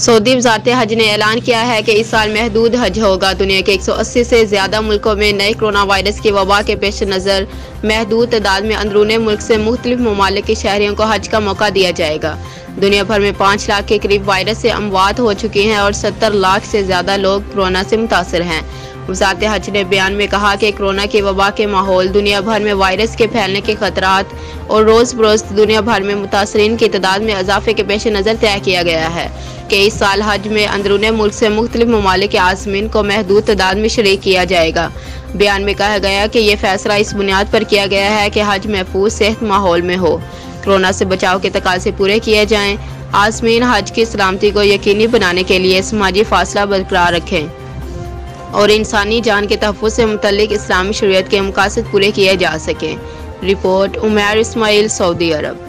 Saudi वज़ारत हज ने ऐलान किया है कि इस साल महदूद हज होगा। दुनिया के 180 से ज़्यादा मुल्कों में नए कोरोना वायरस की वबा के पेश नज़र महदूद तादाद में अंदरूनी मुल्क से मुख्तलिफ ममालिक के शहरियों को हज का मौका दिया जाएगा। दुनिया भर में 5 लाख के करीब वायरस से अमवात हो चुकी हैं और 70 लाख से ज़्यादा लोग कोरोना से मुतासर हैं। वज़ारत हज ने बयान में कहा कि कोरोना की वबा के माहौल, दुनिया भर में वायरस के फैलने के खतरात और रोज़ बरोज़ दुनिया भर में मुतासरीन की तादाद में इजाफे के पेश नज़र तय किया गया है कि इस साल हज में अंदरूनी मुल्क से मुख्तलिफ ममालिक के आज़मीन को महदूद तादाद में शरीक किया जाएगा। बयान में कहा गया कि यह फैसला इस बुनियाद पर किया गया है कि हज महफूज सेहत माहौल में हो, कोरोना से बचाव के तकाज़े पूरे किए जाएँ, आज़मीन हज की सलामती को यकीनी बनाने के लिए समाजी फासला बरकरार रखें और इंसानी जान के तहफ़्फ़ुज़ से मुतल्लिक़ इस्लामी शरीयत के मकासद पूरे किए जा सकें। रिपोर्ट उमैर इस्माइल, सऊदी अरब।